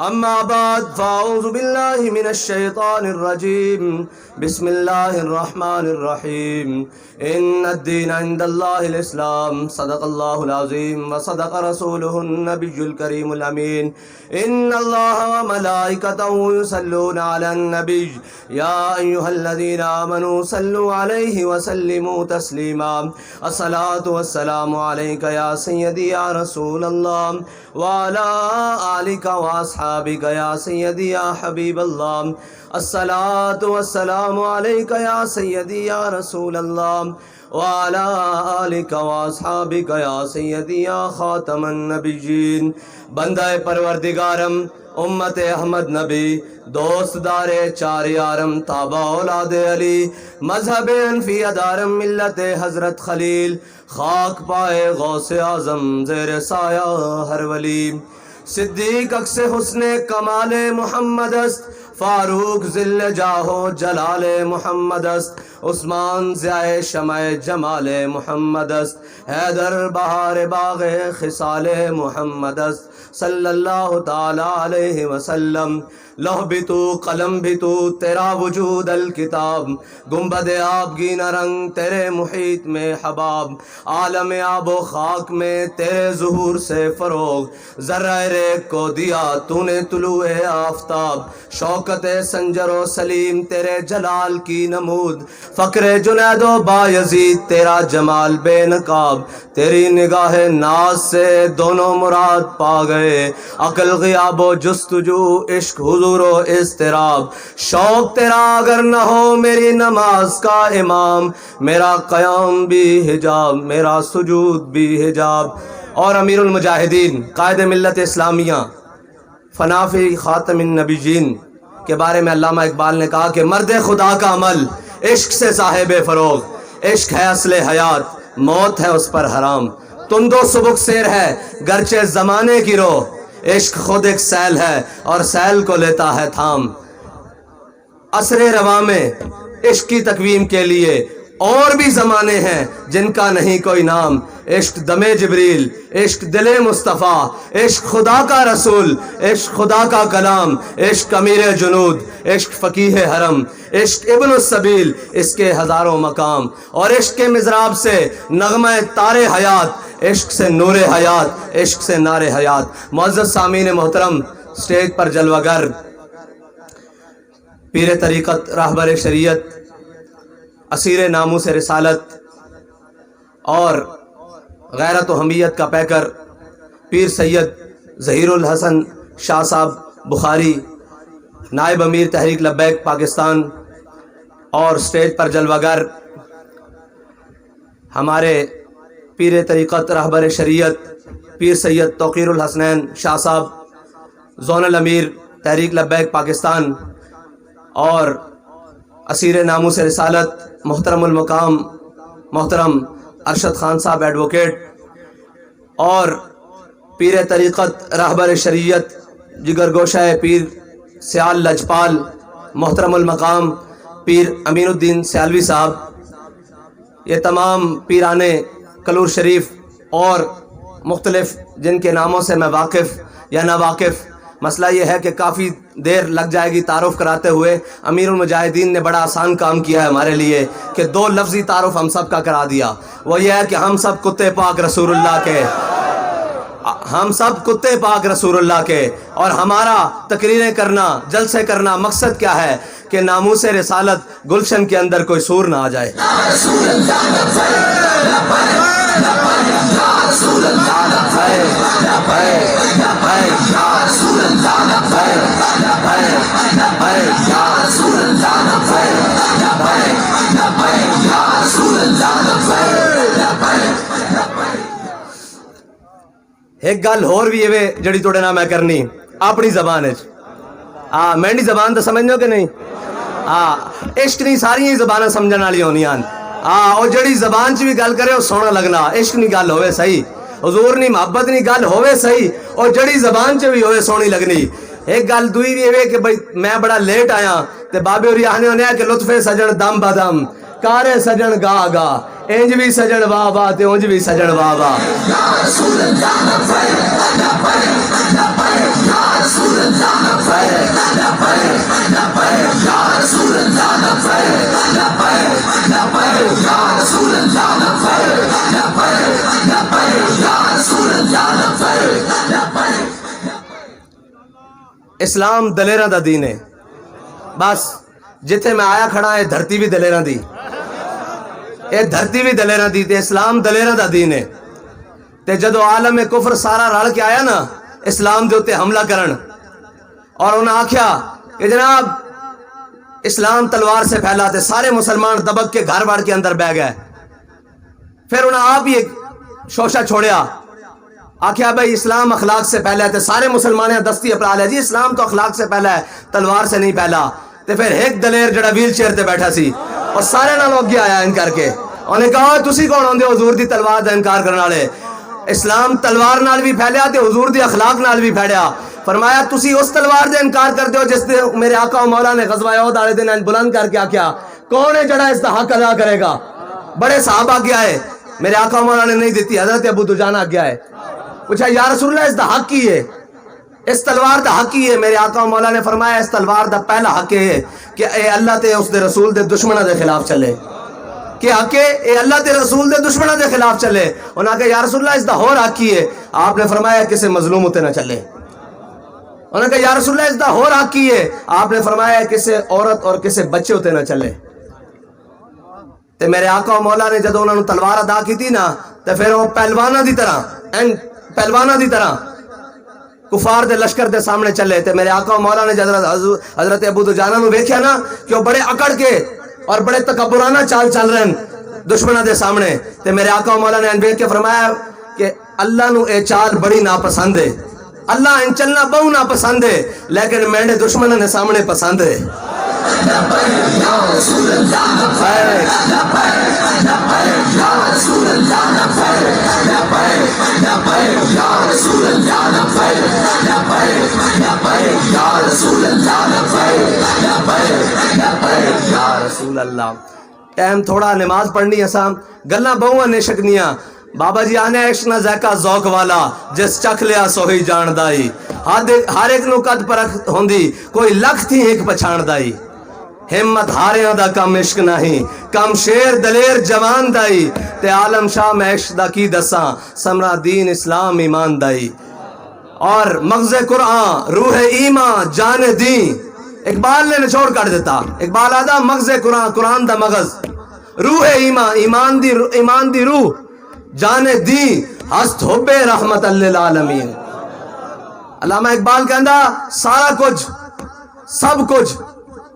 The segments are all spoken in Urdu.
اما بعد فاعوذ باللہ من الشیطان الرجیم بسم اللہ الرحمن الرحیم ان الدین عند اللہ الاسلام صدق اللہ العظیم وصدق رسولہ النبی الکریم الامین ان اللہ وملائکتہ یصلون علی النبی یا ایہا الذین آمنوا صلوا علیہ وسلموا تسلیما الصلاة والسلام علیک یا سیدی یا رسول اللہ وعلی آلک واصحابک یا سیدی یا حبیب اللہ الصلاة والسلام علیک یا سیدی یا رسول اللہ وعلی آلک واصحابک یا سیدی یا خاتم النبیین. بندہ پروردگارم امت احمد نبی دوست دار چار یارم تابع اولاد علی مذہب انفی ادارم ملت حضرت خلیل خاک پائے غوث اعظم زیر سایہ ہر ولی. صدیق اکس حسن کمال محمد است فاروق ذل جاہو جلال محمد است عثمان ضیاء شمع جمال محمد است حیدر بہار باغ خصال محمد است صلی اللہ تعالی علیہ وسلم. لوح بھی تو قلم بھی تو تیرا وجود الکتاب گنبد آبگین رنگ تیرے محیط میں حباب عالم آب و خاک میں تیرے ظہور سے فروغ ذرہ ریگ کو دیا تو نے طلوع آفتاب شوکت سنجر و سلیم تیرے جلال کی نمود فقر جنید و بایزید تیرا جمال بے نقاب تیری نگاہ ناز سے دونوں مراد پا گئے عقل غیاب و جستجو عشق حضور و اضطراب شوق تیرا اگر نہ ہو میری نماز کا امام میرا قیام بھی حجاب میرا سجود بھی حجاب. اور امیر المجاہدین قائد ملت اسلامیہ فنافی خاتم النبیین کے بارے میں علامہ اقبال نے کہا کہ مرد خدا کا عمل عشق سے صاحب فروغ عشق ہے اصل حیات موت ہے اس پر حرام تند و سبک سیر ہے گرچہ زمانے کی رو عشق خود ایک سیل ہے اور سیل کو لیتا ہے تھام. عصر رواں میں عشق کی تقویم کے لیے اور بھی زمانے ہیں جن کا نہیں کوئی نام عشق دم جبریل عشق دل مصطفیٰ عشق خدا کا رسول عشق خدا کا کلام عشق امیر جنود عشق فقیہ حرم عشق ابن السبیل اس کے ہزاروں مقام اور عشق کے مضراب سے نغمہ تار حیات عشق سے نور حیات عشق سے نار حیات. معزز سامعین محترم سٹیج پر جلوہ گر پیر طریقت راہبر شریعت اسیر ناموس رسالت اور غیرت و حمیت کا پیکر پیر سید ظہیر الحسن شاہ صاحب بخاری نائب امیر تحریک لبیک پاکستان اور سٹیج پر جلوہ گر ہمارے پیر طریقت رہبر شریعت پیر سید توقیر الحسنین شاہ صاحب زونل امیر تحریک لبیک پاکستان اور اسیر ناموس رسالت محترم المقام محترم ارشد خان صاحب ایڈوکیٹ اور پیر طریقت رہبر شریعت جگر گوشہ پیر سیال لجپال محترم المقام پیر امین الدین سیالوی صاحب یہ تمام پیرانے کلور شریف اور مختلف جن کے ناموں سے میں واقف یا ناواقف. مسئلہ یہ ہے کہ کافی دیر لگ جائے گی تعارف کراتے ہوئے. امیر المجاہدین نے بڑا آسان کام کیا ہے ہمارے لیے کہ 2 لفظی تعارف ہم سب کا کرا دیا. وہ یہ ہے کہ ہم سب کتے پاک رسول اللہ کے ہم سب کتے پاک رسول اللہ کے اور ہمارا تقریریں کرنا جلسے کرنا مقصد کیا ہے کہ ناموس رسالت گلشن کے اندر کوئی سور نہ آ جائے. ایک گل اور بھی ہے جڑی توڑے نہ میں کرنی اپنی زبان مینڈی زبان تو سمجھو کہ نہیں عشق نہیں ساری زبانیں سمجھنے والی ہونیاں اور جڑی زبان چ بھی گل کرے وہ سونا لگنا عشق نہیں گل ہوئے صحیح حضور نہیں محبت نہیں گل ہوئے صحیح اور جڑی زبان چ بھی ہوئے سونی لگنی. ایک گل دوئی بھی ہے کہ بھائی میں بڑا لیٹ آیا تے بابے ہوری آنے ہونے کہ لطف سجن دم بدم کارے سجن گا گا انج بھی سجن واہ واہ تے انج بھی سجن واہ واہ. اسلام دلیراں دا دین ہے. بس جتھے میں آیا کھڑا ہے دھرتی بھی دلیراں دی, اے دھرتی بھی دلیراں دی, تے اسلام دلیراں دا دین ہے. تے جدو عالم کفر سارا رل کے آیا نا اسلام دے اوتے حملہ کرن, اور انہاں آکھیا کہ جناب اسلام تلوار سے پھیلا, تے سارے مسلمان دبک کے گھر بار کے اندر بہ گئے. پھر انہاں آپ ہی ایک شوشہ چھوڑیا, آکھیا بھائی اسلام اخلاق سے پہلا ہے, تے سارے مسلمانیں دستی اپنا لیا جی اسلام تو اخلاق سے پہلا ہے, تلوار سے نہیں پہلا. تے پھر ایک دلیر جڑا ویل چیئر تے بیٹھا سی اور سارے نال اگے آیا انکار کے, انہوں نے کہا تسی کون ہوندے حضور دی تلوار دا انکار کرنے والے؟ اسلام تلوار نال بھی پھیلیا تے حضور دی اخلاق نال بھی پھیلیا. فرمایا تسی اس تلوار دے انکار کرتے ہو جس دے میرے آقا و مولا نے غزوہ احد والے دن بلند کر کے آکھیا کون ہے جڑا اس دا حق ادا کرے گا؟ بڑے صحابہ آگے آئے, میرے آقا و مولا نے نہیں دیتی. حضرت ابو دجانہ آگے آئے, پوچھا یا رسول اللہ اس دا حق کی ہے, اس تلوار دا حق ہی ہے؟ میرے آقا و مولا نے فرمایا اس تلوار دا پہلا حق ہے کہ اے اللہ تے اس دے رسول دے دشمنوں دے خلاف چلے, کہ حق ہے اے اللہ تے رسول دے دشمنوں دے خلاف چلے. انہوں نے کہا یا رسول اللہ اس دا اور حق ہی ہے؟ آپ نے فرمایا کسی مظلوم ہوتے نہ چلے. انہوں نے کہا یا رسول اللہ اس دا اور حق ہی ہے؟ آپ نے فرمایا کسی عورت اور کسی بچے ہوتے نہ چلے. تے میرے آقا و مولا نے جدو انہوں نے تلوار ادا کی تھی نا تے پھر وہ پہلوانہ دی طرح پہلوانہ دی طرح کفار دے لشکر دے سامنے چلے. تے میرے آقا و مولا نے حضرت ابو دجانہ نو ویکھیا نا کہ وہ بڑے اکڑ کے اور بڑے تکبرانہ چال چل رہے ہیں دشمنوں دے سامنے. تے میرے آقا و مولا نے ویکھ کے فرمایا کہ اللہ نو اے چال بڑی ناپسند ہے, اللہ ان چلنا بہو ناپسند ہے, لیکن میرے دشمنوں نے سامنے پسند ہے. رسول اللہ ٹائم تھوڑا نماز پڑھنی اساں گلاں بہواں نے شکنیاں. بابا جی آنے عشق نہ ذائقہ ذوق والا جس چکھ لیا سوہی جان دائی, ہر ایک نو قد پرکھ ہوندی کوئی لکھ تھی ایک پچھان دائی. ہمت ہاریاں دا کم عشق نہیں کم شیر دلیر جوان دائی, تے عالم شاہ میں عشق دا کی دساں سمرا دین اسلام ایمان دائی. اور مغز قرآن روح ایمان جان دین, اقبال نے نچوڑ کر دیتا. اقبال آدھا مغز قرآن, قرآن دا مغز, روح ایمان دی روح, جان دی ہست حب رحمت للعالمین. علامہ اقبال کہندا سارا کچھ سب کچھ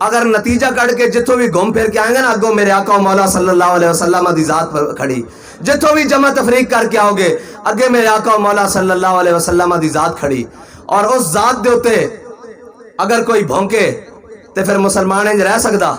اگر نتیجہ کٹ کے جتوں بھی گھوم پھر کے آئیں گے نا اگوں میرے آقا و مولا صلی اللہ علیہ وسلم دی ذات پر کھڑی, جتوں بھی جمع تفریق کر کے آؤ گے اگے میرے آقا و مولا صلی اللہ علیہ وسلم دی ذات کھڑی. اور اس ذات دے ہوتے اگر کوئی بھونکے تے پھر مسلمان انج رہ سکدا؟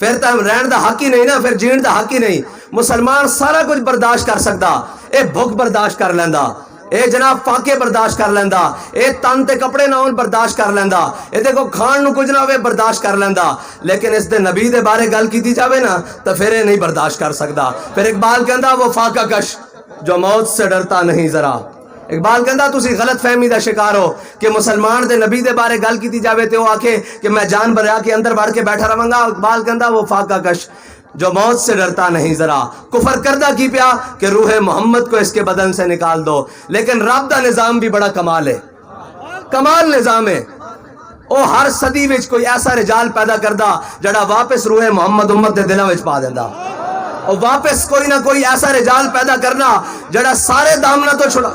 پھر تو رہن دا حق ہی نہیں نا, پھر جین دا حق ہی نہیں. مسلمان سارا کچھ برداشت کر سکدا, اے بھوک برداشت کر لیندا, اے جناب فاقے برداشت کر لیندا, اے تن تے کپڑے نہ ہون برداشت کر لیندا, اے دیکھو کھان نو کچھ نہ ہوئے برداشت کر لیندا, لیکن اس دے نبی دے بارے گل کیتی جاوے نا تو پھر اے نہیں برداشت کر سکدا. پھر اقبال کہندا وہ فاقہ کش جو موت سے ڈرتا نہیں ذرا. اقبال کہندا تسی غلط فہمی دا شکار ہو کہ مسلمان دے نبی دے بارے گل کیتی جاوے تے وہ آکھے کہ میں جان برا کے اندر بڑھ کے بیٹھا رہاں گا. اقبال کہندا وہ فاقہ کش جو موت سے ڈرتا نہیں ذرا. کفر کردہ کی پیا کہ روح محمد کو اس کے بدن سے نکال دو, لیکن رب دا نظام بھی بڑا کمال ہے, کمال نظام ہے. او ہر صدی وچ کوئی ایسا رجال پیدا کردا جڑا واپس روح محمد امت دے دلاں وچ پا دیندا, اور واپس کوئی نہ کوئی ایسا رجال پیدا کرنا جڑا سارے دامنا تو چھڑا.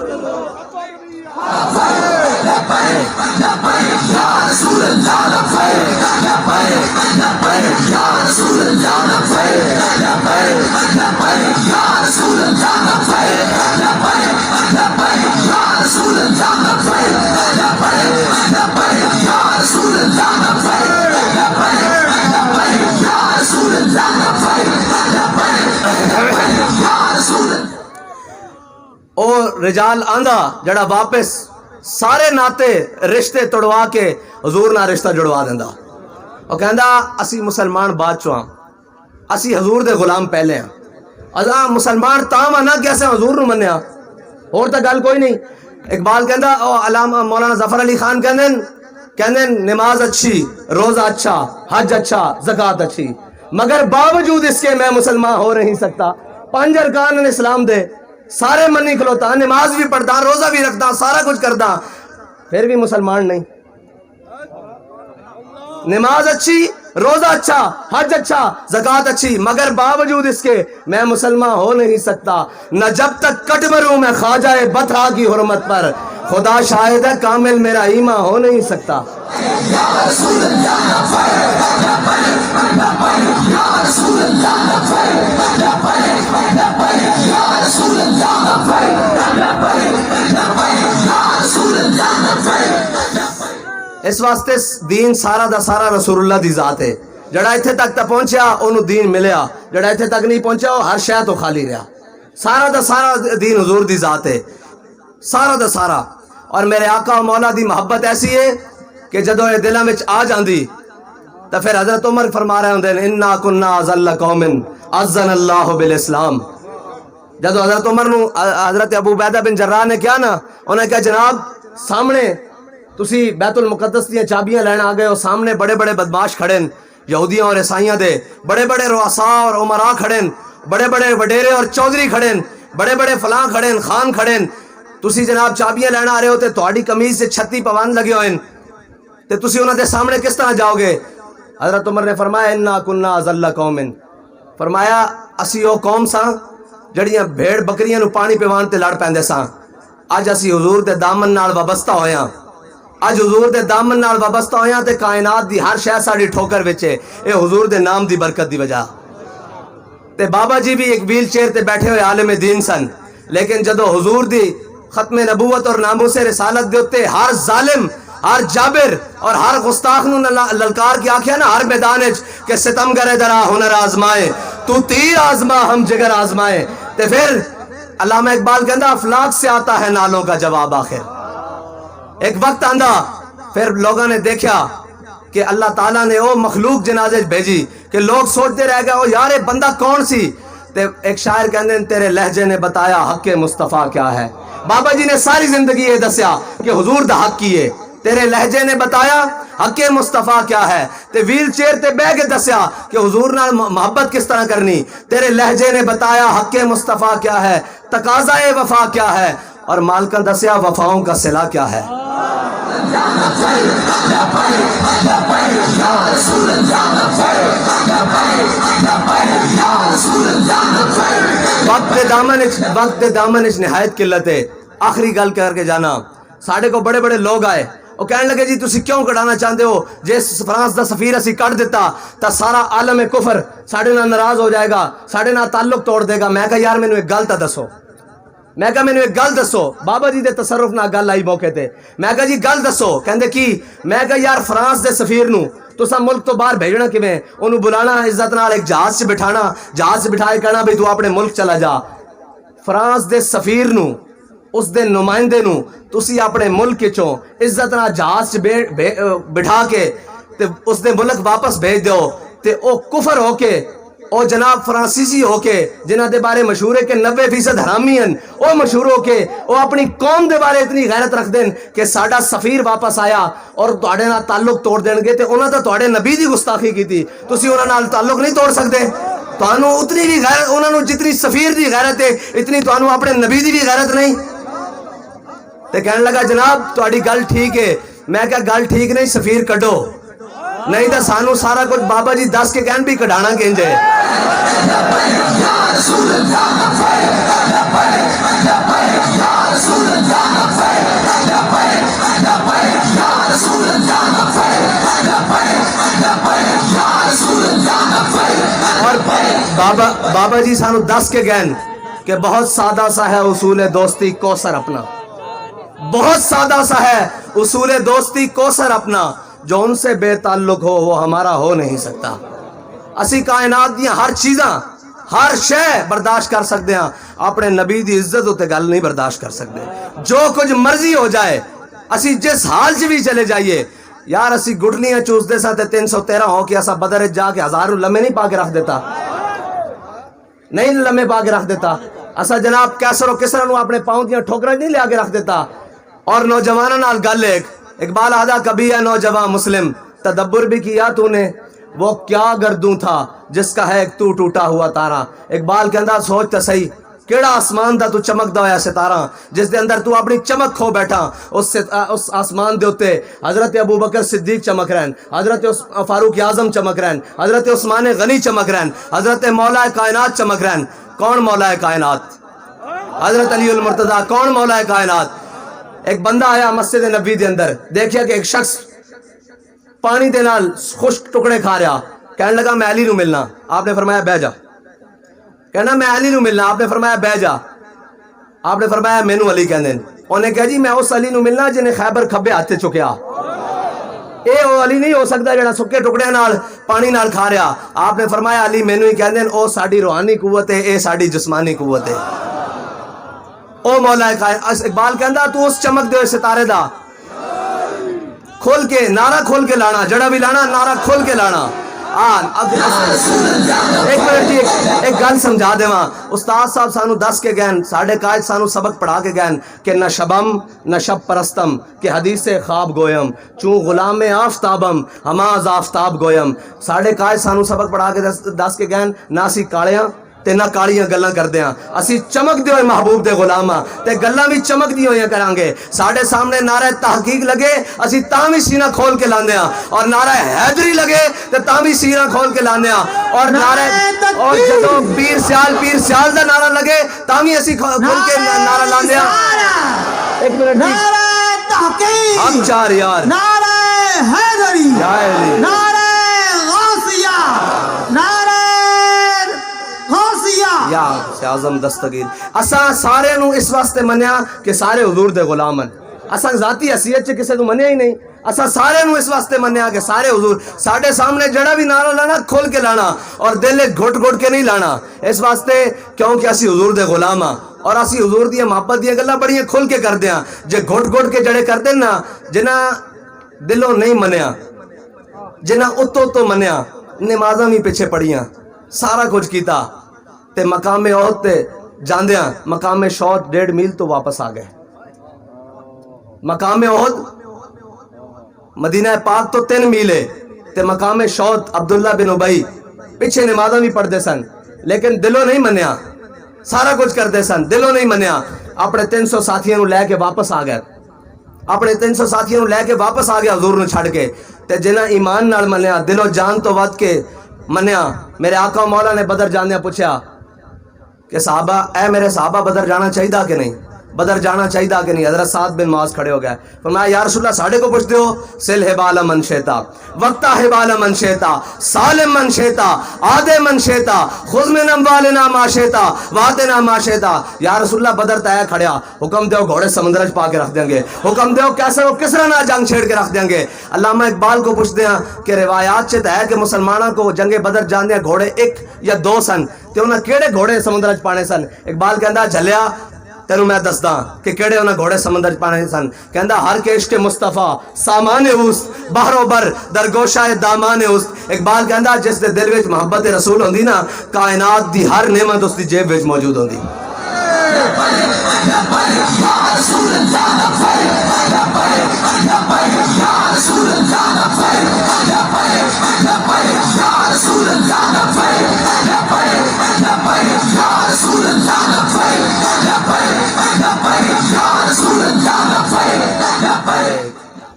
او رجال آندا جڑا واپس سارے ناتے رشتے توڑوا کے حضور نہ رشتہ جڑوا دیندا. او کہندا اسی مسلمان بعد چوں ہاں, اسی حضور دے غلام پہلے ہیں. ازاں مسلمان تاں نہ کہ اساں حضور نو منیا, اور تا گل کوئی نہیں. اقبال کہندا او علامہ مولانا ظفر علی خان کہندے نماز اچھی, روزہ اچھا, حج اچھا, زکوٰۃ اچھی, مگر باوجود اس کے میں مسلمان ہو نہیں سکتا. 5 ارکان اسلام دے سارے منی کھلوتا, نماز بھی پڑھتا, روزہ بھی رکھتا, سارا کچھ کرتا, پھر بھی مسلمان نہیں. نماز اچھی، روزہ اچھا، حج اچھا، زکوٰۃ اچھی، مگر باوجود اس کے میں مسلمان ہو نہیں سکتا، نہ جب تک کٹ مروں میں خواجہ بطحا کی حرمت پر، خدا شاہد ہے کامل میرا ایمان ہو نہیں سکتا۔ اس واسطے دین سارا دا سارا رسول اللہ دی ذات ہے۔ جڑا ایتھے تک تا پہنچیا انہوں دین ملیا، جڑا ایتھے تک نہیں پہنچیا وہ ہر شے تو خالی رہا۔ سارا دا سارا دین حضور دی ذات ہے، سارا دا سارا۔ اور میرے آقا و مولا دی محبت ایسی ہے کہ جدو یہ دلاں وچ آ جاندی تو پھر حضرت عمر فرما رہے ہوندے انا کنا اذل قوم اذن اللہ بالاسلام۔ جدو حضرت عمر نو حضرت ابو عبیدہ بن جراح نے کیا نا، انہوں نے کہا جناب سامنے تسی بیت المقدس دیاں چابیاں لین آ گئے ہو، سامنے بڑے بڑے بدماش کھڑے ہیں یہودیاں اور عیسائیاں دے، بڑے بڑے رؤساء اور عمراء کھڑے ہیں، بڑے بڑے وڈیرے اور چودھری کھڑے ہیں، بڑے بڑے فلاں کھڑے ہیں، خان کھڑے ہیں، تسی جناب چابیاں لین آ رہے ہو تے تہاڈی قمیض سے 36 پابند لگے ہوئے ہیں تے تسی انہاں دے سامنے کس طرح جاؤ گے؟ حضرت عمر نے فرمایا انا کنا اذل قوم، فرمایا اسی او قوم ساں جڑیاں بھیڑ بکریاں نو پانی پیوان تے لڑ پیندے ساں، اج اسی حضور دے دامن نال وابستہ ہویاں، اج حضور دے دامن نال وابستہ ہویاں تے کائنات دی ہر شے ساڈی ٹھوکر وچ ہے، اے حضور دے نام دی برکت دی وجہ۔ تے بابا جی بھی ایک ویل چیئر تے بیٹھے ہوئے عالم دین سن، لیکن جدو حضور دی ختم نبوت اور ناموس رسالت دے اتے ہر ظالم، ہر جابر اور ہر گستاخ نو للکار کے آکھیا نا ہر میدان وچ کہ ستم کرے درا ہنر آزمائے، تو تیر آزما ہم جگر آزمائے، تے پھر علامہ اقبال کہندا افلاک سے آتا ہے نالوں کا جواب آخر۔ ایک وقت آندا پھر لوگوں نے دیکھا کہ اللہ تعالیٰ نے وہ مخلوق جنازے بھیجی کہ لوگ سوچتے رہ گئے او یار یہ بندہ کون سی؟ تے ایک شاعر کہندے تیرے لہجے نے بتایا حق مصطفیٰ کیا ہے۔ بابا جی نے ساری زندگی یہ دسیا کہ حضور دا حق کی ہے، تیرے لہجے نے بتایا حق مصطفیٰ کیا ہے، تے ویل چیئر تے بہ کے دسیا کہ حضور نال محبت کس طرح کرنی، تیرے لہجے نے بتایا حق مصطفیٰ کیا ہے، تقاضائے وفا کیا ہے، اور مالکن دسیا وفاؤں کا صلہ کیا ہے۔ وقت دامن نہایت قلت ہے۔ آخری گل کر کے جانا، ساڑھے کو بڑے بڑے لوگ آئے، وہ کہنے لگے جی تسی کیوں کڑانا چاہتے ہو، جس فرانس دا سفیر اسی کٹ دیتا تا سارا عالم کفر ساڑھے نہ ناراض ہو جائے گا، ساڑھے نہ تعلق توڑ دے گا۔ میں کہا یار مینوں ایک گل تا دسو، میں کہا مینوں ایک گل دسو، بابا جی دے تصرف نہ گل آئی موقع تے، میں کہا جی گل دسو، کہندے کی؟ میں کہا یار فرانس دے سفیر نو تسا ملک تو باہر بھیجنا کیویں؟ انہوں بلانا عزت نال ایک جہاز سے بٹھانا، جہاز سے بٹھائے کہنا بھئی تو اپنے ملک چلا جا۔ فرانس دے سفیر نو، اس دے نمائندے نو تسی اپنے ملک چوں عزت نال جہاز سے بٹھا کے تے اس دے ملک واپس بھیج دیو، تے او کفر ہو کے او جناب فرانسیسی ہو کے جنہ دے بارے مشہور ہے کہ 90% حرامی ہیں، او مشہور ہو کے او اپنی قوم دے بارے اتنی غیرت رکھ دیں کہ ساڈا سفیر واپس آیا اور تواڈے نال تعلق توڑ دین گے، تے انہاں تے تواڈے نبی دی گستاخی کیتی، تسی انہاں نال تعلق نہیں توڑ سکدے۔ تانوں اتنی بھی غیرت، انہاں نوں جتنی سفیر دی غیرت ہے اتنی تانوں اپنے نبی دی بھی غیرت نہیں۔ تے کہنے لگا جناب تواڈی گل ٹھیک ہے، میں کہا گل ٹھیک نہیں، سفیر کڈو، نہیں تو سانو سارا کچھ بابا جی دس کے کہن بھی کڈانا کینجے۔ اور بابا جی سانو دس کے کہن کہ بہت سادہ سا ہے اصول دوستی کوثر اپنا، بہت سادہ سا ہے اصول دوستی کوثر اپنا، جو ان سے بے تعلق ہو وہ ہمارا ہو نہیں سکتا۔ اسی کائنات دیاں ہر چیزاں، ہر شے برداشت کر سکتے ہیں، اپنے نبی دی عزت ہوتے گل نہیں برداشت کر سکتے۔ جو کچھ مرضی ہو جائے، اسی جس حال سے بھی چلے جائیے، یار اسی گھٹنیاں چوس دے سا تے 313 ہو کے اسا بدر جا کے 1000 لمحے نہیں پا کے رکھ دیتا، نہیں لمحے پا کے رکھ دیتا، اسا جناب کیسر و کسرا نو اپنے پاؤں دیاں ٹھوکراں نہیں لیا کے رکھ دیتا۔ اور نوجوانوں نال گل ایک اقبال آدھا کبھی ہے نوجوان مسلم تدبر بھی کیا تو نے، وہ کیا گردوں تھا جس کا ہے ایک تو ٹوٹا ہوا تارا۔ اقبال کہندا سوچ تے صحیح کیڑا آسمان دا تو چمکدا ہویا ستارہ جس دے اندر تو اپنی چمک کھو بیٹھا، اس آسمان دے اوتے حضرت ابو بکر صدیق چمک رہن، حضرت فاروق اعظم چمک رہن، حضرت عثمان غنی چمک رہن، حضرت مولا کائنات چمک رہن۔ کون مولا کائنات؟ حضرت علی المرتضیٰ۔ کون مولا کائنات؟ ایک بندہ آیا مسجد نبوی دے اندر، دیکھیا کہ ایک شخص پانی دے نال خشک ٹکڑے کھا رہا، کہنے لگا میں علی نو ملنا، آپ نے فرمایا بہ جا۔ کہنا میں علی نو ملنا، آپ نے فرمایا بہ جا۔ آپ نے فرمایا مینوں علی کہندے، انہیں کہا جی میں اس علی نو ملنا جنہیں خیبر کھبے ہاتھ چکیا، اے او علی نہیں ہو سکتا جڑا سکے ٹکڑے نال پانی نال کھا رہا۔ آپ نے فرمایا علی مینوں ہی کہندے، او ساڈی روحانی قوت ہے، اے ساڈی جسمانی قوت ہے، او مولا کائنات۔ اقبال کہندا تو اس چمک دے ستارے دا کھول کے نعرہ کھول کے لانا، جڑا بھی لانا نعرہ کھول کے لانا۔ ایک منٹ جی ایک گل سمجھا دیواں، استاد صاحب سانو دس کے گئن، ساڈے قائد سانو سبق پڑھا کے گئن کہ نہ شبم نہ شب پرستم کہ حدیث خواب گویم چوں غلام آفتابم ہماز آفتاب گویم۔ ساڈے قائد سانو سبق پڑھا کے دس کے گئن نہ اسی کالیاں تے نہ کالیاں گلاں کردے ہاں، اسی چمک دے ہوئے محبوب دے غلام ہاں تے گلاں بھی چمک دی ہوئیاں کران گے۔ ساڈے سامنے نعرہ تحقیق لگے اسی تاں بھی سینہ کھول کے لاندے ہاں، اور نعرہ حیدری لگے تے تاں بھی سینہ کھول کے لاندے ہاں، اور نعرہ اور جدوں پیر سیال دا نعرہ لگے تاں بھی اسی کھول کے نعرہ لاندے ہاں۔ ایک منٹ نعرہ تحقیق، ہم چار یار، نعرہ حیدری، نعرہ غوثیہ، نعرہ یا اعظم دستگیر۔ اساں سارے نو اس واسطے منیا کہ سارے حضور دے غلام ہیں، اساں ذاتی حیثیت چ کسے نو منیا ہی نہیں، اساں سارے نو اس واسطے منیا کہ سارے حضور ساڈے سامنے جڑا بھی نعرہ لانا کھول کے لانا اور دل گھٹ گھٹ کے نہیں لانا، اس واسطے کیونکہ اسی حضور دے غلام ہاں اور اسی حضور دی محبت دی گلاں بڑیاں کھل کے کردے ہاں۔ جے گھٹ گھٹ کے جڑے کردے نا جنہاں دلوں نہیں منیا، جنہاں اتو تو منیا، نمازاں بھی پیچھے پڑیاں، سارا کچھ کیتا تے مقام احد تے جاندیاں مقام شوت 1.5 میل تو واپس آ گئے۔ مقام احد مدینہ پاک تو 3 میل ہے تے مقام شوت عبداللہ بن ابی پیچھے نمازاں بھی پڑھتے سن لیکن دلوں نہیں منیا، سارا کچھ کرتے سن دلوں نہیں منیا۔ اپنے 300 ساتھیوں نو لے کے واپس آ گئے، اپنے 300 ساتھیوں نو لے کے واپس آ گیا حضور نو چھڑ کے، تے جنہاں ایمان نال منیا دلوں جان تو ود کے منیا۔ میرے آقا مولا نے بدر جاندیا پوچھا کہ صحابہ اے میرے صحابہ بدر جانا چاہیے کہ نہیں، بدر جانا چاہیے کہ نہیں؟ حضرت سعد بن معاذ کھڑے ہو گئے، فرمایا یا رسول اللہ ساڑھے کو پوچھتے ہو، سل حبال من شیتا وقتا حبال من شیتا سالم من شیتا آدے من شیتا خذ من اموالنا ما شیتا وعدنا ما شیتا۔ یا رسول اللہ بدر تایا کھڑیا، حکم دیو گھوڑے سمندر پا کے رکھ دیں گے، حکم دیو کیسے وہ کس طرح نہ جنگ چھیڑ کے رکھ دیں گے۔ علامہ اقبال کو پوچھتے ہیں کہ روایات چت ہے کہ مسلمانوں کو جنگ بدر جاندے گھوڑے 1 یا 2 سن تے انہاں کیڑے گھوڑے سمندر پانے سن؟ اقبال کہندا جھلیا تینوں میں دسدا کہ کیڑے انہاں گھوڑے سمندر پانے سن، کہندا ہر کشت مصطفیٰ سامان اوست بحر و بر در گوشہ دامان اوست۔ اقبال کہندا جس دے دل وچ محبت رسول ہوندی نا کائنات دی ہر نعمت اس دی جیب وچ موجود ہوندی۔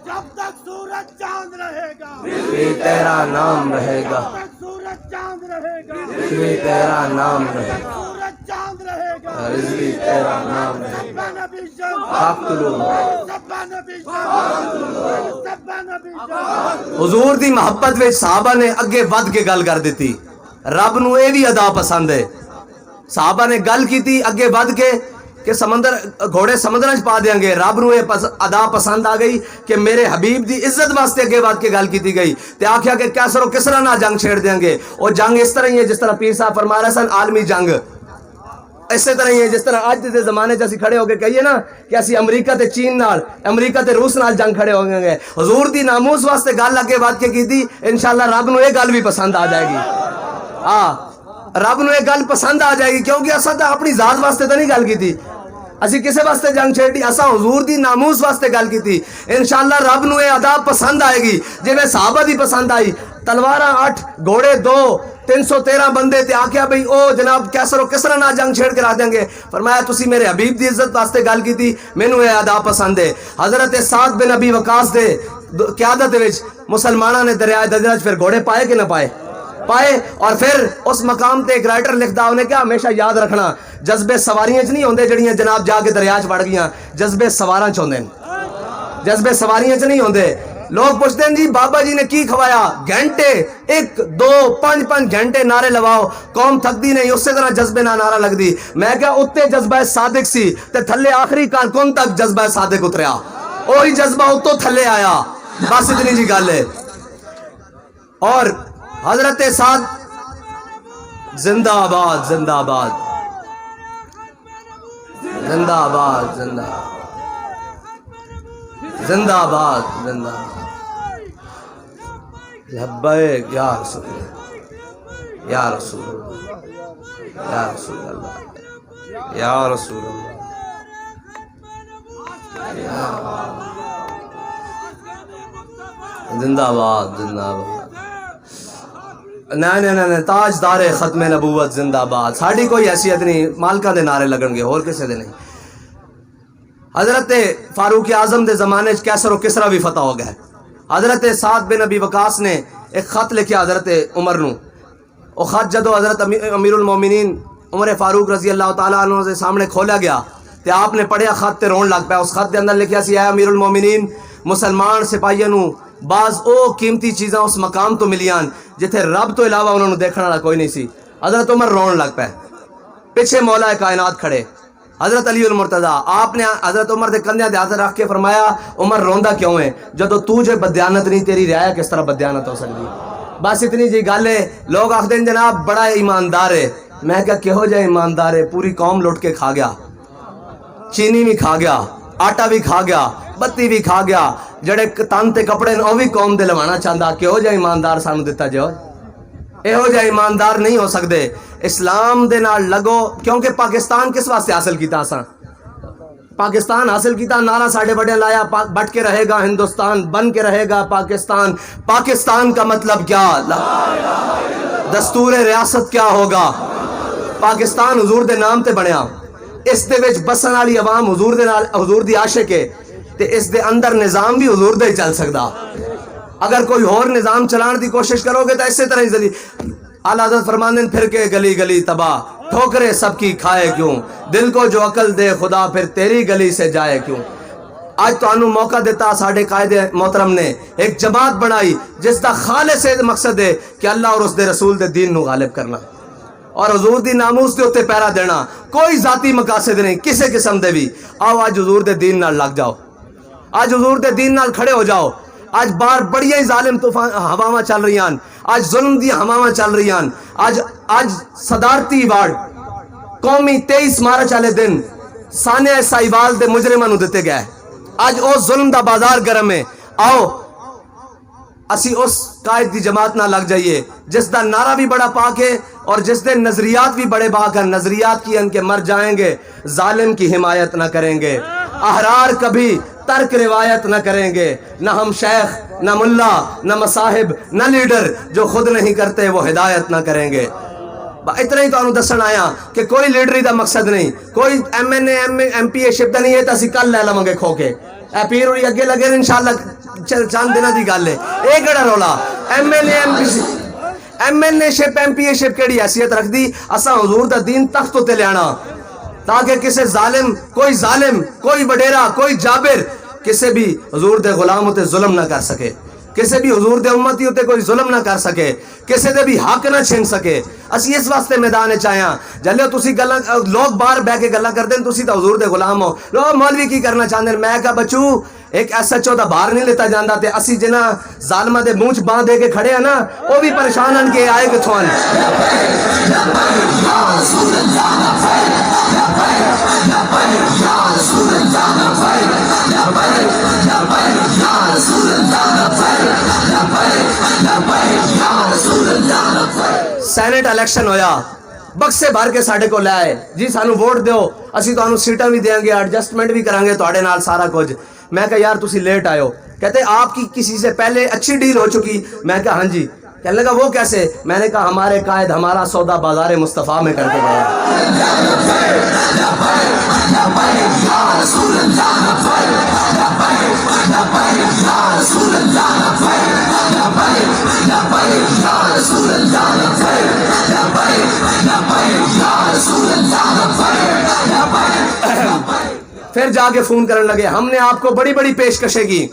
جب تک سورج چاند رہے گا بھی تیرا نام رہے گا، جب تک سورج چاند رہے گا بھی تیرا نام رہے گا، سورج چاند رہے گا بھی تیرا نام رہے گا۔ سبا نبی جان حق لو سبا نبی جان سبا نبی جان۔ حضور دی محبت وچ صحابہ نے اگے ود کے گل کر دیتی، رب نو اے بھی ادا پسند ہے، صحابہ نے گل کیتی اگے ود کے کہ سمندر گھوڑے سمندر پا دیاں گے، رب نو یہ ادا پسند آ گئی کہ میرے حبیب دی عزت واسطے اگے بات کے گل کیتی گئی تے آکھیا کہ کیسر و کس طرح نہ جنگ چھیڑ دیاں گے۔ اور جنگ اس طرح ہی ہے جس طرح پیر صاحب فرما رہے سن عالمی جنگ اسی طرح ہی ہے جس طرح اج دے زمانے چ اسی کھڑے ہو کے کہیے نا کہ اسی امریکہ تے چین نال امریکہ تے روس نال جنگ کھڑے ہو گئے۔ حضور دی ناموس واسطے گل اگے بات کے کیتی، انشاءاللہ رب نو یہ گل بھی پسند آ جائے گی، رب نو یہ گل پسند آ جائے گی کیونکہ اساں تے اپنی ذات واسطے تے نہیں گل کیتی، اسی کسے واسطے جنگ چھیڑی، اساں حضور دی ناموس واسطے گل کیتی۔ انشاءاللہ رب نو یہ ادا پسند آئے گی جویں صحابہ دی پسند آئی، تلواراں 8 گھوڑے 2 313 بندے تے آکھیا بھئی او جناب کیسر و کسرا نہ جنگ چھیڑ کے لا دیں گے. فرمایا تسی میرے حبیب دی عزت واسطے گل کیتی, مینوں اے ادا پسند ہے. حضرت سعد بن ابی وقاص دے قیادت وچ مسلماناں نے دریائے دجلہ وچ پھر گھوڑے پائے کہ نہ پائے. اور پھر اس مقام تے ایک رائٹر لکھدا انہیں کہ ہمیشہ یاد رکھنا جذبے سواریاں چ نہیں ہوندے جڑیاں جناب جا کے دریا چ وڑ گیاں, جذبے سواراں چ ہوندے, جذبے سواریاں چ نہیں ہوندے. لوگ پوچھتے ہیں جی بابا جی نے کی کھوایا, گھنٹے 1 2 5 گھنٹے نعرے لواؤ قوم تھکدی نہیں, اسی طرح جذبے نہ نعرہ لگ دی. میں کہا اتنے جذبہ صادق سی تے تھلے آخری کارکن تک جذبہ صادق اتریا, وہی جذبہ اتوں تھلے آیا, بس اتنی جی گل ہے. اور حضرت سعد زندہ آباد زندہ آباد زندہ آباد زندہ آباد زندہ لبیک یا رسول اللہ یا رسول اللہ یا رسول اللہ یا رسول اللہ زندہ آباد زندہ آباد. نہیں تاجدار ختم نبوت زندہ آباد. ساڑی کوئی حیثیت نہیں, مالکہ دے نعرے لگن گے اور کسے دے نہیں. حضرت فاروق اعظم دے زمانے کیسر و کسرا بھی فتح ہو گئے. حضرت سعد بن ابی وقاص نے ایک خط لکھیا حضرت عمر نو. وہ خط جدو حضرت امیر المومنین عمر فاروق رضی اللہ تعالیٰ عنہ سے سامنے کھولا گیا تے آپ نے پڑھیا خط تے رون لگ پیا. اس خط دے اندر لکھیا سی اے امیر المومنین مسلمان سپاہیاں نو بعض او قیمتی چیزاں اس مقام تو ملیاں جتھے رب تو علاوہ انہوں نے دیکھنے والا کوئی نہیں سی. حضرت عمر رون لگ پے, پیچھے مولا کائنات کھڑے حضرت علی المرتضیٰ. آپ نے حضرت عمر دے کندھیاں تے ہاتھ رکھ کے فرمایا عمر روندا کیوں ہے جدو تو جو بدیانت نہیں تیری رعایا کس طرح بدیانت ہو سکتی. بس اتنی جی گل ہے. لوگ آخدے ہیں جناب بڑا ایماندار ہے. میں کہا کہو جائے ایماندار ہے, پوری قوم لٹ کے کھا گیا, چینی بھی کھا گیا, آٹا بھی کھا گیا, بتی بھی کھا گیا, جڑے تن تے کپڑے وہ بھی قوم دے لوانا چاہتا. کہو جائے ایماندار سانو دیتا جو یہو جہ ایماندار نہیں ہو سکتے. اسلام دے نال لگو, کیونکہ پاکستان کس واسطے حاصل کیتا اساں؟ پاکستان حاصل کیتا نعرہ ساڑھے بڑے لایا بٹ کے رہے گا ہندوستان, بن کے رہے گا پاکستان. پاکستان کا مطلب کیا؟ دستور ریاست کیا ہوگا؟ پاکستان حضور دے نام تے بنیا. اس دے وچ بسن والی عوام حضور دے نال حضور دی عاشق ہے تے اس دے اندر نظام بھی حضور دے چل سکدا. اگر کوئی اور نظام چلان دی کوشش کرو گے تو اسی طرح ہی زلی. اعلیٰ حضرت فرماندے ہیں پھر کے گلی گلی تباہ, ٹھوکرے سب کی کھائے کیوں, دل کو جو عقل دے خدا پھر تیری گلی سے جائے کیوں. آج تو انہوں موقع دیتا ساڑھے قائد محترم نے ایک جماعت بنائی جس دا خالص مقصد ہے کہ اللہ اور اس دے رسول دے دین نو غالب کرنا اور حضور دی ناموس دے اتے پیرا دینا. کوئی ذاتی مقاصد نہیں کسے قسم دے بھی. آؤ آج حضور دے دین نال لگ جاؤ, آج حضور دے دین نال کھڑے ہو جاؤ. آج بار بڑیاں ہی ظالم طوفان ہواواں چل رہی ہیں, آج ظلم دی ہواواں چل رہی ہیں. آج صدارتی ایوارڈ قومی 23 مارچ والے دن سانحہ سائیوال دے مجرماں نو دتے گئے. آج او ظلم دا بازار گرم ہے. آؤ اسی اس قائد دی جماعت نہ لگ جائیے جس دا نعرہ بھی بڑا پاک ہے اور جس دے نظریات بھی بڑے پاک ہیں. نظریات کی ان کے مر جائیں گے, ظالم کی حمایت نہ کریں گے, احرار کبھی ترک روایت نہ کریں گے, نہ ہم شیخ نہ ملا نہ مصاحب نہ لیڈر جو خود نہیں کرتے وہ ہدایت نہ کریں گے. اتنا ہی تو انہوں دسن آیا کہ کوئی لیڈری دا مقصد نہیں, کوئی M N A M P A ship دا نہیں ہے. تو اسی کل لے لواں کھو کے اے پیر ہوری اگے لگے انشاءاللہ چند دنوں دی گل ہے. اے کیڑا رولا M N a ship M P A شپ کیڑی حیثیت رکھ دی؟ اساں حضور دا دین تخت تے لیانا تاکہ کسے ظالم کوئی وڈیرا کوئی جابر کسے بھی حضور دے غلام تے ظلم نہ کر سکے, کسے بھی حضور دے امتی تے کوئی ظلم نہ کر سکے, کسے دے بھی حق نہ چھن سکے. اسی اس واسطے میدان چاہیاں جلے تسی گلاں لوگ باہر بہ کے گلاں کردے تسی تے حضور دے غلام ہو. لوگ مولوی کی کرنا چاہندے ہیں. میں کہا بچو ایک ایس ایچ او دا باہر نہیں لیتا جاندا تے اسی جنہ ظالماں دے منہ چ باں دے کے کھڑے ہیں نا وہ بھی پریشان ہن کے آئے کتھوں ہن. سینٹ الیکشن ہویا, بکسے بھر کے ساڑھے کو لے آئے جی سانو ووٹ دیو اسی تو انہوں سیٹاں بھی دیں گے ایڈجسٹمنٹ بھی کریں گے تواڈے نال سارا کچھ. میں کہا یار تسی لیٹ آئے ہو. کہتے آپ کی کسی سے پہلے اچھی ڈیل ہو چکی. میں کہا ہاں جی. کہنے لگا وہ کیسے؟ میں نے کہا ہمارے قائد ہمارا سودا بازار مصطفیٰ میں کر کے گئے۔ پھر جا کے فون کرنے لگے، ہم نے آپ کو بڑی بڑی پیشکشیں کی،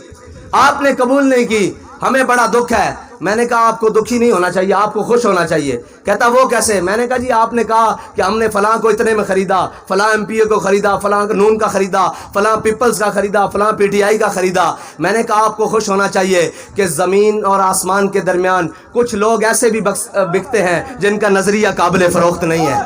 آپ نے قبول نہیں کی، ہمیں بڑا دکھ ہے۔ میں نے کہا آپ کو دکھی نہیں ہونا چاہیے، آپ کو خوش ہونا چاہیے۔ کہتا وہ کیسے؟ میں نے کہا جی آپ نے کہا کہ ہم نے فلاں کو اتنے میں خریدا، فلاں ایم پی اے کو خریدا، فلاں نون کا خریدا، فلاں پیپلز کا خریدا، فلاں پی ٹی آئی کا خریدا۔ میں نے کہا آپ کو خوش ہونا چاہیے کہ زمین اور آسمان کے درمیان کچھ لوگ ایسے بھی بکتے ہیں جن کا نظریہ قابل فروخت نہیں ہے،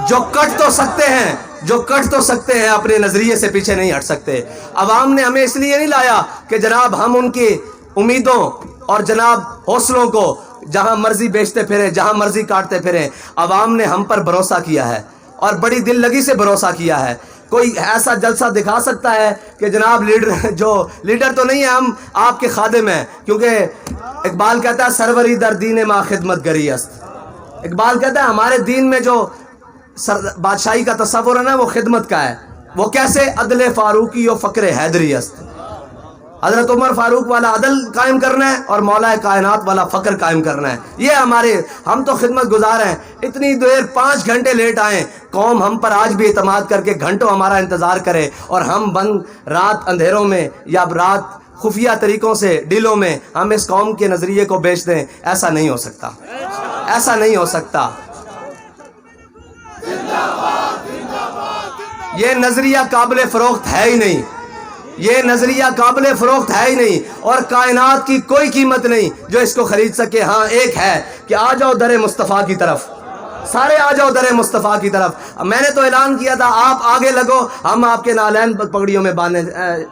جو کٹ تو سکتے ہیں اپنے نظریے سے پیچھے نہیں ہٹ سکتے۔ عوام نے ہمیں اس لیے نہیں لایا کہ جناب ہم ان کی امیدوں اور جناب حوصلوں کو جہاں مرضی بیچتے پھریں، جہاں مرضی کاٹتے پھریں۔ عوام نے ہم پر بھروسہ کیا ہے اور بڑی دل لگی سے بھروسہ کیا ہے۔ کوئی ایسا جلسہ دکھا سکتا ہے کہ جناب لیڈر تو نہیں ہے، ہم آپ کے خادم ہیں، کیونکہ اقبال کہتا ہے سروری در دین ما خدمت گری است۔ اقبال کہتا ہے ہمارے دین میں جو بادشاہی کا تصور ہے نا وہ خدمت کا ہے۔ وہ کیسے؟ عدل فاروقی و فقر حیدری است۔ حضرت عمر فاروق والا عدل قائم کرنا ہے اور مولا کائنات والا فقر قائم کرنا ہے۔ یہ ہم تو خدمت گزار ہیں۔ اتنی دیر 5 گھنٹے لیٹ آئیں، قوم ہم پر آج بھی اعتماد کر کے گھنٹوں ہمارا انتظار کرے اور ہم رات اندھیروں میں یا رات خفیہ طریقوں سے ڈیلوں میں ہم اس قوم کے نظریے کو بیچ دیں۔ ایسا نہیں ہو سکتا، ایسا نہیں ہو سکتا۔ یہ نظریہ قابل فروخت ہے ہی نہیں، یہ نظریہ قابل فروخت ہے ہی نہیں، اور کائنات کی کوئی قیمت نہیں جو اس کو خرید سکے۔ ہاں ایک ہے کہ آ جاؤ در مصطفیٰ کی طرف، سارے آ جاؤ در مصطفیٰ کی طرف۔ میں نے تو اعلان کیا تھا آپ آگے لگو، ہم آپ کے نالین پگڑیوں میں باندھنے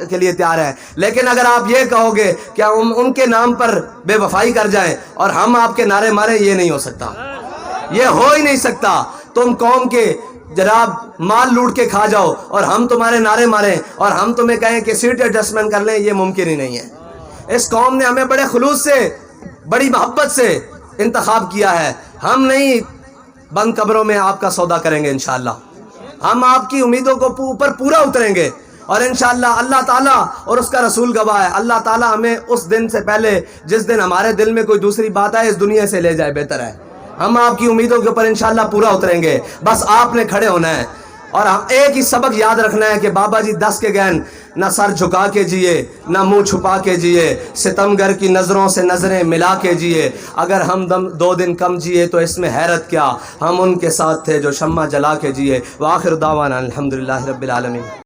کے لیے تیار ہیں، لیکن اگر آپ یہ کہو گے کہ ہم ان کے نام پر بے وفائی کر جائیں اور ہم آپ کے نعرے ماریں، یہ نہیں ہو سکتا، یہ ہو ہی نہیں سکتا۔ تم قوم کے جناب مال لوٹ کے کھا جاؤ اور ہم تمہارے نعرے ماریں اور ہم تمہیں کہیں کہ سیٹ ایڈجسٹمنٹ کر لیں، یہ ممکن ہی نہیں ہے۔ اس قوم نے ہمیں بڑے خلوص سے، بڑی محبت سے انتخاب کیا ہے۔ ہم نہیں بند قبروں میں آپ کا سودا کریں گے انشاءاللہ، ہم آپ کی امیدوں کو اوپر پورا اتریں گے، اور انشاءاللہ اللہ تعالیٰ اور اس کا رسول گواہ ہے، اللہ تعالیٰ ہمیں اس دن سے پہلے جس دن ہمارے دل میں کوئی دوسری بات آئے اس دنیا سے لے جائے، بہتر ہے۔ ہم آپ کی امیدوں کے اوپر انشاءاللہ پورا اتریں گے، بس آپ نے کھڑے ہونا ہے۔ اور ایک ہی سبق یاد رکھنا ہے کہ بابا جی 10 کے گین نہ سر جھکا کے جیے، نہ منہ چھپا کے جیے، ستمگر کی نظروں سے نظریں ملا کے جیے۔ اگر ہم 2 دن کم جیے تو اس میں حیرت کیا، ہم ان کے ساتھ تھے جو شمع جلا کے جیے۔ وآخر دعوانا الحمدللہ رب العالمین۔